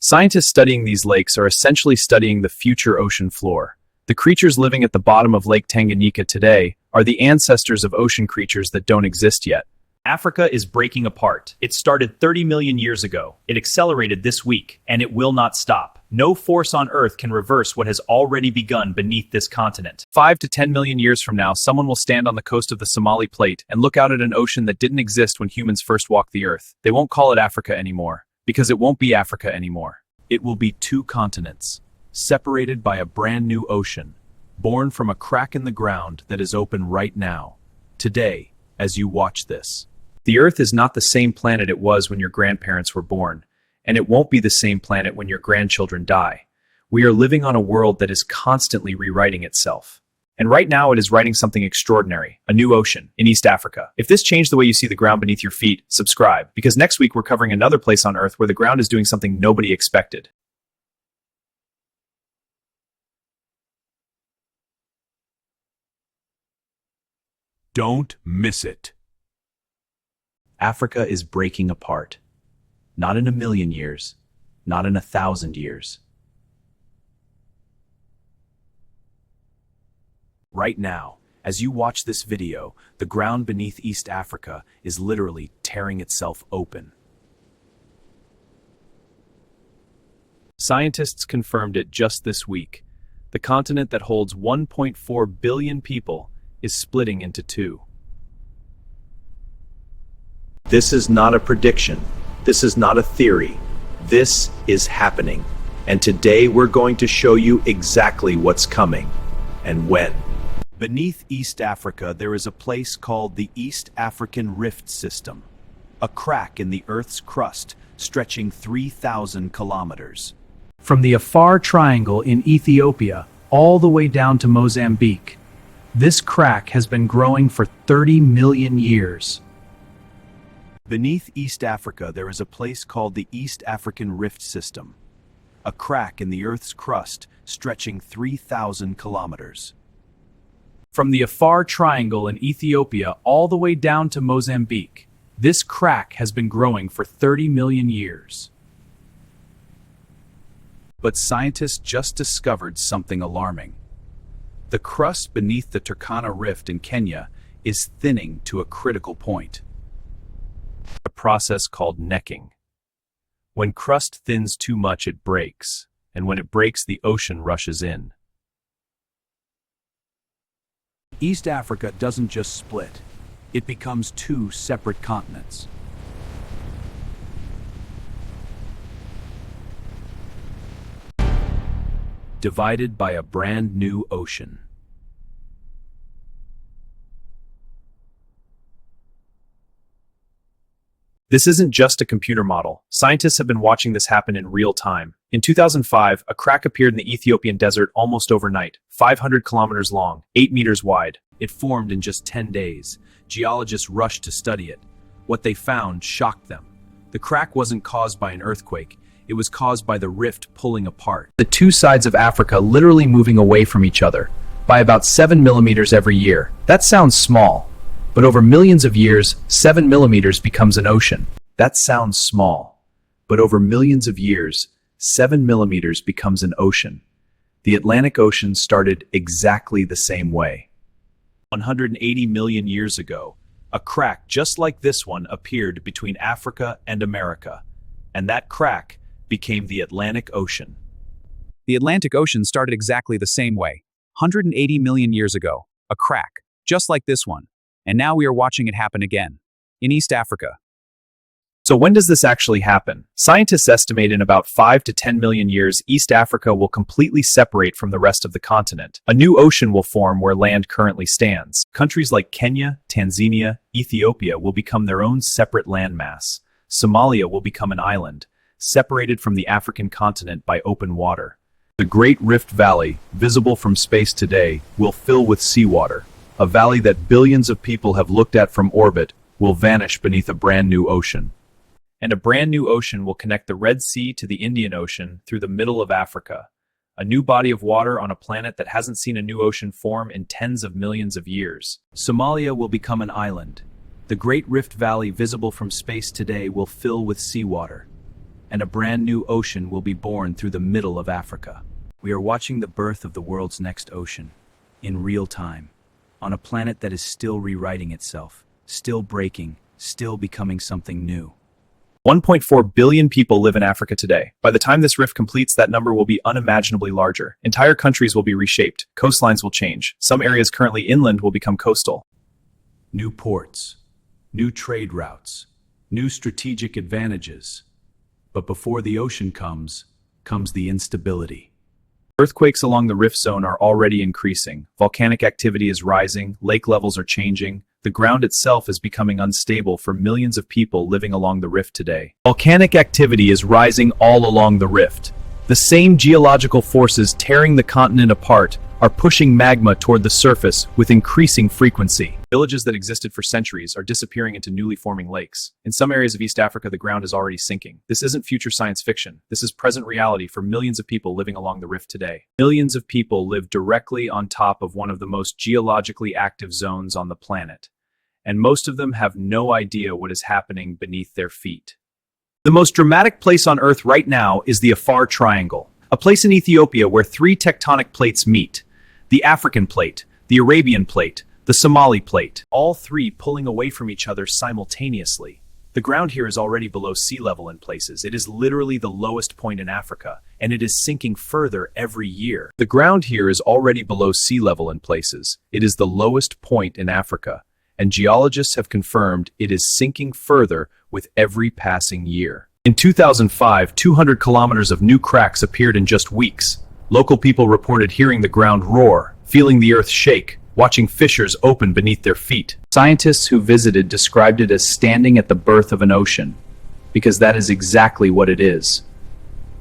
Scientists studying these lakes are essentially studying the future ocean floor. The creatures living at the bottom of Lake Tanganyika today are the ancestors of ocean creatures that don't exist yet. Africa is breaking apart. It started 30 million years ago. It accelerated this week, and it will not stop. No force on Earth can reverse what has already begun beneath this continent. 5 to 10 million years from now, someone will stand on the coast of the Somali plate and look out at an ocean that didn't exist when humans first walked the Earth. They won't call it Africa anymore, because it won't be Africa anymore. It will be two continents, separated by a brand new ocean, born from a crack in the ground that is open right now, today, as you watch this. The Earth is not the same planet it was when your grandparents were born, and it won't be the same planet when your grandchildren die. We are living on a world that is constantly rewriting itself. And right now it is writing something extraordinary, a new ocean in East Africa. If this changed the way you see the ground beneath your feet, subscribe, because next week we're covering another place on Earth where the ground is doing something nobody expected. Don't miss it. Africa is breaking apart. Not in a million years, not in 1,000 years. Right now, as you watch this video, the ground beneath East Africa is literally tearing itself open. Scientists confirmed it just this week. The continent that holds 1.4 billion people is splitting into two. This is not a prediction. This is not a theory. This is happening. And today we're going to show you exactly what's coming and when. Beneath East Africa, there is a place called the East African Rift System, a crack in the Earth's crust stretching 3,000 kilometers. From the Afar Triangle in Ethiopia all the way down to Mozambique, this crack has been growing for 30 million years. Beneath East Africa, there is a place called the East African Rift System, a crack in the Earth's crust stretching 3,000 kilometers. From the Afar Triangle in Ethiopia all the way down to Mozambique, this crack has been growing for 30 million years. But scientists just discovered something alarming. The crust beneath the Turkana Rift in Kenya is thinning to a critical point. A process called necking. When crust thins too much, it breaks, and when it breaks, the ocean rushes in. East Africa doesn't just split, it becomes two separate continents. Divided by a brand new ocean. This isn't just a computer model. Scientists have been watching this happen in real time. In 2005, a crack appeared in the Ethiopian desert almost overnight, 500 kilometers long, 8 meters wide. It formed in just 10 days. Geologists rushed to study it. What they found shocked them. The crack wasn't caused by an earthquake. It was caused by the rift pulling apart. The two sides of Africa literally moving away from each other by about 7 millimeters every year. That sounds small. But over millions of years, 7 millimeters becomes an ocean. That sounds small. But over millions of years, 7 millimeters becomes an ocean. The Atlantic Ocean started exactly the same way. 180 million years ago, a crack just like this one appeared between Africa and America. And that crack became the Atlantic Ocean. The Atlantic Ocean started exactly the same way, 180 million years ago, a crack, just like this one. And now we are watching it happen again, in East Africa. So when does this actually happen? Scientists estimate in about 5 to 10 million years, East Africa will completely separate from the rest of the continent. A new ocean will form where land currently stands. Countries like Kenya, Tanzania, Ethiopia will become their own separate landmass. Somalia will become an island, separated from the African continent by open water. The Great Rift Valley, visible from space today, will fill with seawater. A valley that billions of people have looked at from orbit will vanish beneath a brand new ocean. And a brand new ocean will connect the Red Sea to the Indian Ocean through the middle of Africa. A new body of water on a planet that hasn't seen a new ocean form in tens of millions of years. Somalia will become an island. The Great Rift Valley, visible from space today, will fill with seawater. and a brand new ocean will be born through the middle of Africa. We are watching the birth of the world's next ocean, in real time, on a planet that is still rewriting itself, still breaking, still becoming something new. 1.4 billion people live in Africa today. By the time this rift completes, that number will be unimaginably larger. Entire countries will be reshaped. Coastlines will change. Some areas currently inland will become coastal. New ports, new trade routes, new strategic advantages. But before the ocean comes the instability. Earthquakes along the rift zone are already increasing. Volcanic activity is rising. Lake levels are changing. The ground itself is becoming unstable for millions of people living along the rift today. Volcanic activity is rising all along the rift. The same geological forces tearing the continent apart are pushing magma toward the surface with increasing frequency. Villages that existed for centuries are disappearing into newly forming lakes. In some areas of East Africa, the ground is already sinking. This isn't future science fiction. This is present reality for millions of people living along the rift today. Millions of people live directly on top of one of the most geologically active zones on the planet, and most of them have no idea what is happening beneath their feet. The most dramatic place on Earth right now is the Afar Triangle, a place in Ethiopia where three tectonic plates meet: the African plate, the Arabian plate, the Somali plate, all three pulling away from each other simultaneously. The ground here is already below sea level in places. It is literally the lowest point in Africa, and it is sinking further every year. The ground here is already below sea level in places. It is the lowest point in Africa, and geologists have confirmed it is sinking further with every passing year. In 2005, 200 kilometers of new cracks appeared in just weeks. Local people reported hearing the ground roar, feeling the earth shake, watching fissures open beneath their feet. Scientists who visited described it as standing at the birth of an ocean, because that is exactly what it is.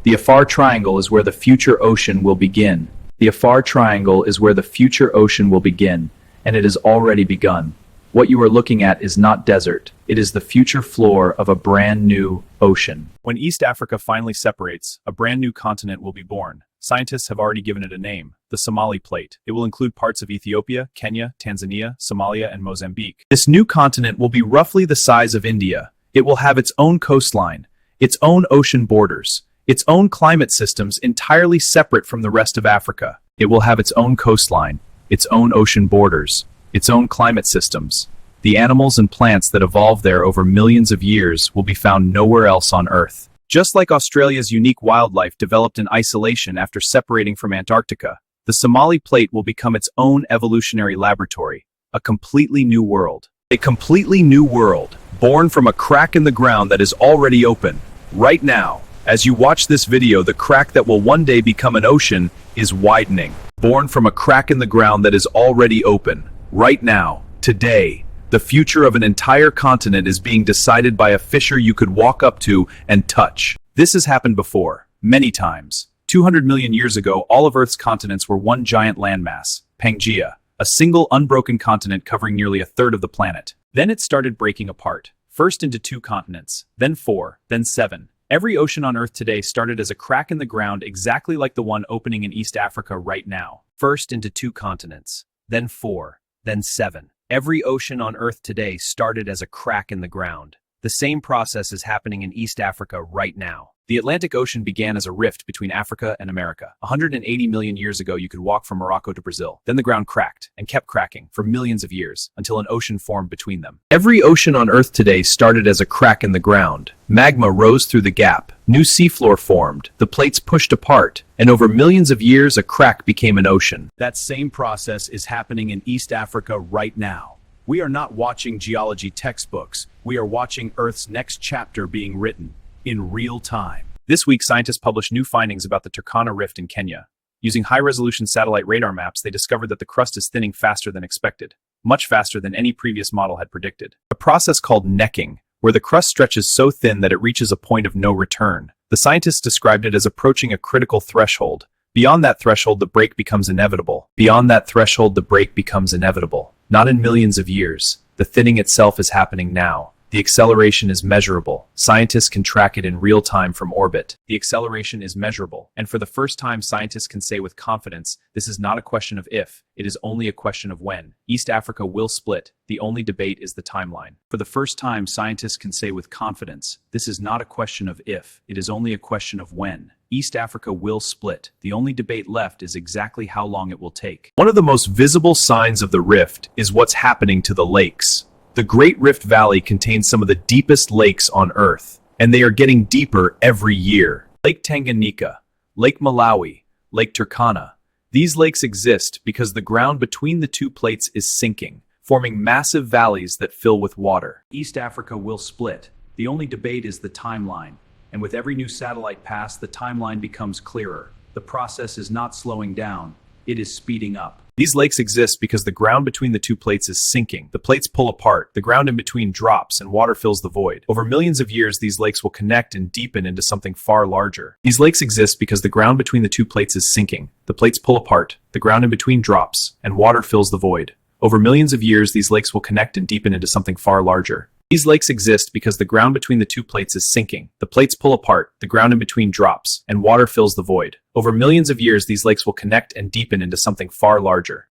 The Afar Triangle is where the future ocean will begin. The Afar Triangle is where the future ocean will begin, and it has already begun. What you are looking at is not desert. It is the future floor of a brand new ocean. When East Africa finally separates, a brand new continent will be born. Scientists have already given it a name: the Somali Plate. It will include parts of Ethiopia, Kenya, Tanzania, Somalia, and Mozambique. This new continent will be roughly the size of India. It will have its own coastline, its own ocean borders, its own climate systems entirely separate from the rest of Africa. It will have its own coastline, its own ocean borders, its own climate systems. The animals and plants that evolved there over millions of years will be found nowhere else on Earth. Just like Australia's unique wildlife developed in isolation after separating from Antarctica, the Somali Plate will become its own evolutionary laboratory, a completely new world. A completely new world, born from a crack in the ground that is already open. Right now, as you watch this video, the crack that will one day become an ocean is widening. Born from a crack in the ground that is already open. Right now, today, the future of an entire continent is being decided by a fissure you could walk up to and touch. This has happened before, many times. 200 million years ago, all of Earth's continents were one giant landmass, Pangaea, a single unbroken continent covering nearly a third of the planet. Then it started breaking apart, first into 2 continents, then 4, then 7. Every ocean on Earth today started as a crack in the ground exactly like the one opening in East Africa right now. First into 2 continents, then 4, then 7. Every ocean on Earth today started as a crack in the ground. The same process is happening in East Africa right now. The Atlantic Ocean began as a rift between Africa and America. 180 million years ago, you could walk from Morocco to Brazil. Then the ground cracked and kept cracking for millions of years until an ocean formed between them. Every ocean on Earth today started as a crack in the ground. Magma rose through the gap. New seafloor formed. The plates pushed apart. And over millions of years, a crack became an ocean. That same process is happening in East Africa right now. We are not watching geology textbooks. We are watching Earth's next chapter being written in real time. This week, scientists published new findings about the Turkana Rift in Kenya. Using high-resolution satellite radar maps, they discovered that the crust is thinning faster than expected, much faster than any previous model had predicted. A process called necking, where the crust stretches so thin that it reaches a point of no return. The scientists described it as approaching a critical threshold. Beyond that threshold, the break becomes inevitable. Beyond that threshold, the break becomes inevitable. Not in millions of years. The thinning itself is happening now. The acceleration is measurable. Scientists can track it in real time from orbit. The acceleration is measurable, and for the first time scientists can say with confidence, this is not a question of if, it is only a question of when. East Africa will split. The only debate is the timeline. For the first time scientists can say with confidence, this is not a question of if, it is only a question of when. East Africa will split. The only debate left is exactly how long it will take. One of the most visible signs of the rift is what's happening to the lakes. The Great Rift Valley contains some of the deepest lakes on Earth, and they are getting deeper every year. Lake Tanganyika, Lake Malawi, Lake Turkana. These lakes exist because the ground between the two plates is sinking, forming massive valleys that fill with water. East Africa will split. The only debate is the timeline. And with every new satellite pass, the timeline becomes clearer. The process is not slowing down, it is speeding up. These lakes exist because the ground between the two plates is sinking. The plates pull apart, the ground in between drops, and water fills the void. Over millions of years, these lakes will connect and deepen into something far larger. These lakes exist because the ground between the two plates is sinking. The plates pull apart, the ground in between drops, and water fills the void. Over millions of years, these lakes will connect and deepen into something far larger. These lakes exist because the ground between the two plates is sinking. The plates pull apart, the ground in between drops, and water fills the void. Over millions of years, these lakes will connect and deepen into something far larger.